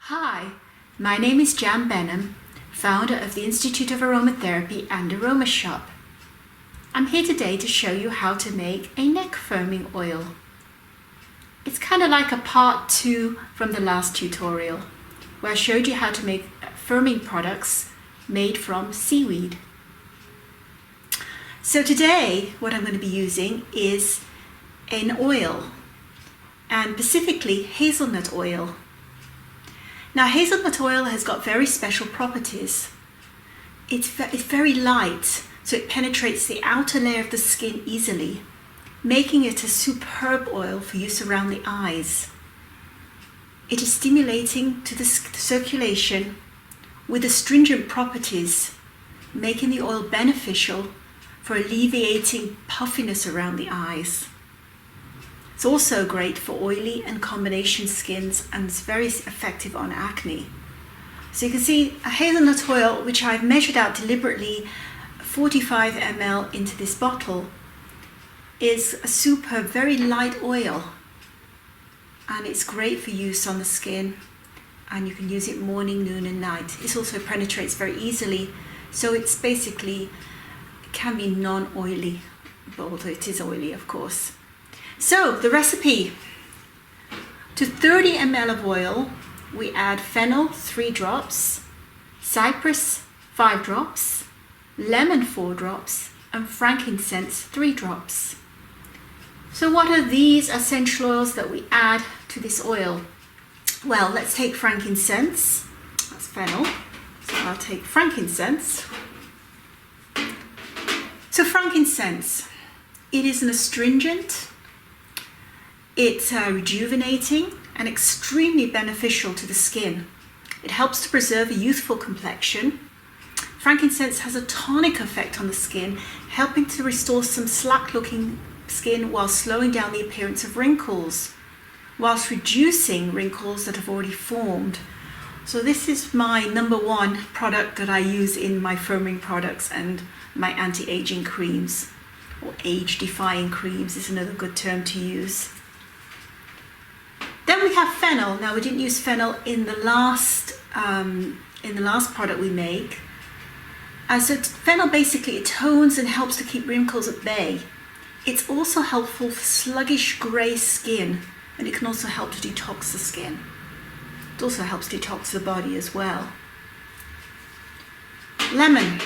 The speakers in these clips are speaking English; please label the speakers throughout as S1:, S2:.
S1: Hi, my name is Jan Benham, founder of the Institute of Aromatherapy and Aroma Shoppe. I'm here today to show you how to make a neck firming oil. It's kind of like a part 2 from the last tutorial, where I showed you how to make firming products made from seaweed. So today, what I'm going to be using is an oil, and specifically hazelnut oil. Now, hazelnut oil has got very special properties. It's very light, so it penetrates the outer layer of the skin easily, making it a superb oil for use around the eyes. It is stimulating to the circulation with astringent properties, making the oil beneficial for alleviating puffiness around the eyes. It's also great for oily and combination skins, and it's very effective on acne. So you can see a hazelnut oil, which I've measured out deliberately 45 ml into this bottle, is a superb, very light oil, and it's great for use on the skin, and you can use it morning, noon and night. It also penetrates very easily, so it's basically, it can be non-oily, but although it is oily, of course. So the recipe: to 30 ml of oil, we add fennel 3 drops, cypress 5 drops, lemon 4 drops, and frankincense 3 drops. So what are these essential oils that we add to this oil? Well, let's take frankincense. That's fennel. So I'll take frankincense. So frankincense, it is an astringent. It's rejuvenating and extremely beneficial to the skin. It helps to preserve a youthful complexion. Frankincense has a tonic effect on the skin, helping to restore some slack-looking skin while slowing down the appearance of wrinkles, whilst reducing wrinkles that have already formed. So this is my #1 product that I use in my firming products and my anti-aging creams, or age-defying creams is another good term to use. Then we have fennel. Now, we didn't use fennel in the last product we make. So fennel basically, it tones and helps to keep wrinkles at bay. It's also helpful for sluggish grey skin, and it can also help to detox the skin. It also helps detox the body as well. Lemon.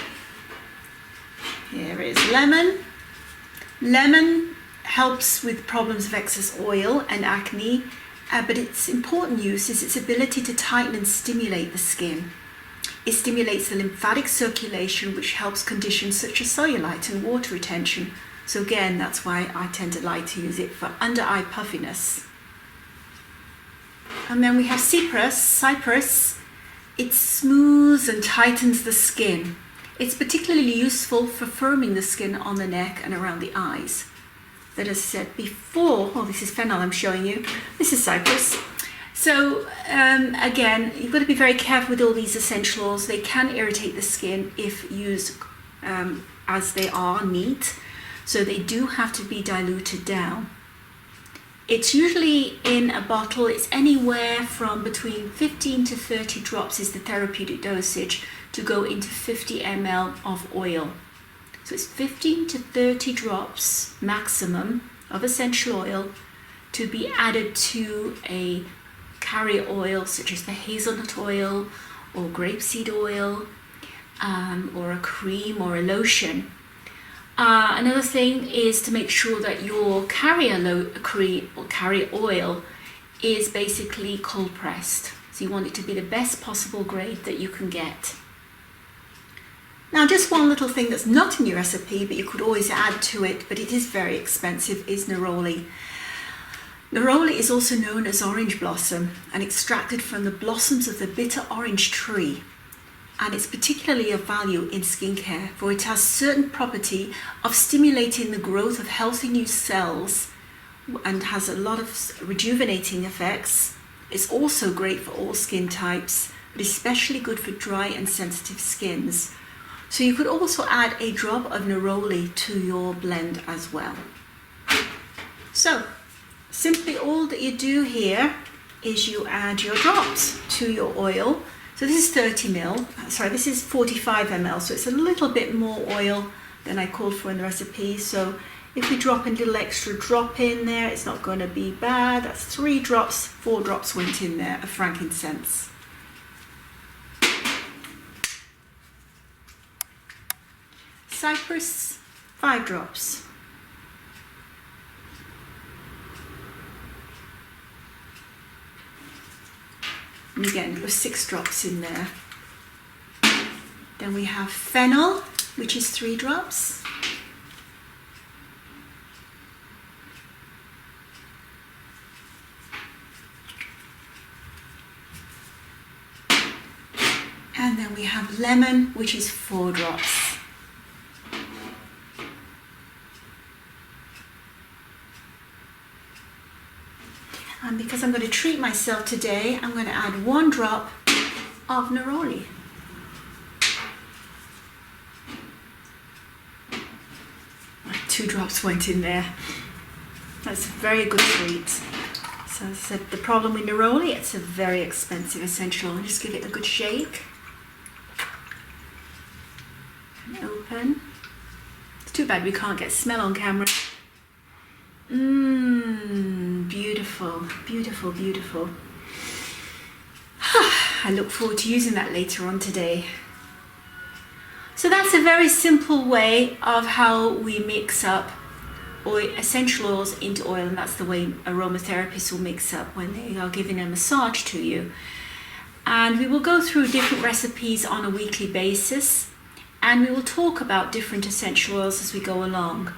S1: Here is lemon. Lemon helps with problems of excess oil and acne. But its important use is its ability to tighten and stimulate the skin. It stimulates the lymphatic circulation, which helps conditions such as cellulite and water retention. So again, that's why I tend to like to use it for under-eye puffiness. And then we have Cypress. It smooths and tightens the skin. It's particularly useful for firming the skin on the neck and around the eyes. That, as I said before, this is fennel I'm showing you. This is cypress. So again, you've got to be very careful with all these essential oils. They can irritate the skin if used as they are neat. So they do have to be diluted down. It's usually in a bottle. It's anywhere from between 15 to 30 drops is the therapeutic dosage to go into 50 ml of oil. So it's 15 to 30 drops maximum of essential oil to be added to a carrier oil such as the hazelnut oil or grapeseed oil, or a cream or a lotion. Another thing is to make sure that your carrier oil is basically cold pressed. So you want it to be the best possible grade that you can get. Now, just one little thing that's not in your recipe, but you could always add to it, but it is very expensive, is neroli. Neroli is also known as orange blossom and extracted from the blossoms of the bitter orange tree. And it's particularly of value in skincare, for it has certain property of stimulating the growth of healthy new cells and has a lot of rejuvenating effects. It's also great for all skin types, but especially good for dry and sensitive skins. So you could also add a drop of neroli to your blend as well. So simply all that you do here is you add your drops to your oil. So this is this is 45 ml, so it's a little bit more oil than I called for in the recipe. So if we drop a little extra drop in there, it's not going to be bad. That's 3 drops, 4 drops went in there of frankincense. Cypress, 5 drops. And again, there were 6 drops in there. Then we have fennel, which is 3 drops. And then we have lemon, which is 4 drops. And because I'm going to treat myself today, I'm going to add 1 drop of neroli. Two drops went in there. That's a very good treat. So as I said, the problem with neroli, it's a very expensive essential oil. Just give it a good shake. And open. It's too bad we can't get smell on camera. Beautiful, beautiful, beautiful. I look forward to using that later on today. So that's a very simple way of how we mix up essential oils into oil, and that's the way aromatherapists will mix up when they are giving a massage to you. And we will go through different recipes on a weekly basis, and we will talk about different essential oils as we go along.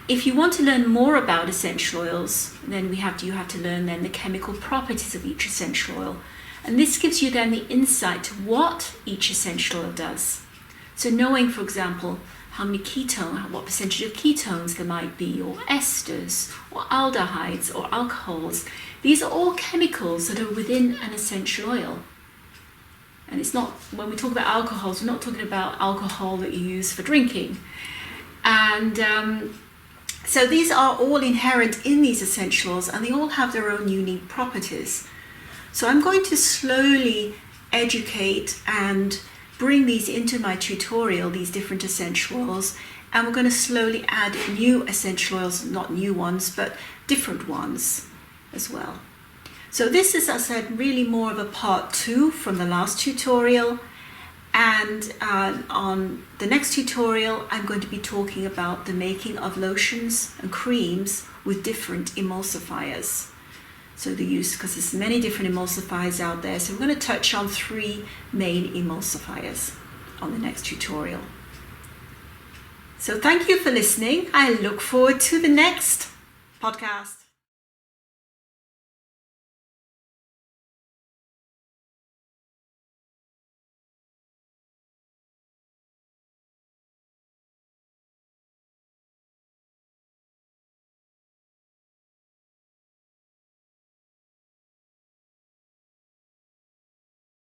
S1: If you want to learn more about essential oils, then you have to learn then the chemical properties of each essential oil. And this gives you then the insight to what each essential oil does. So knowing, for example, how many ketones, what percentage of ketones there might be, or esters, or aldehydes, or alcohols. These are all chemicals that are within an essential oil. And it's not, when we talk about alcohols, we're not talking about alcohol that you use for drinking. And so these are all inherent in these essential oils, and they all have their own unique properties. So I'm going to slowly educate and bring these into my tutorial, these different essential oils, and we're going to slowly add new essential oils, not new ones, but different ones as well. So this is, as I said, really more of a part 2 from the last tutorial. And on the next tutorial, I'm going to be talking about the making of lotions and creams with different emulsifiers. So the use, because there's many different emulsifiers out there. So we're going to touch on 3 main emulsifiers on the next tutorial. So thank you for listening. I look forward to the next podcast.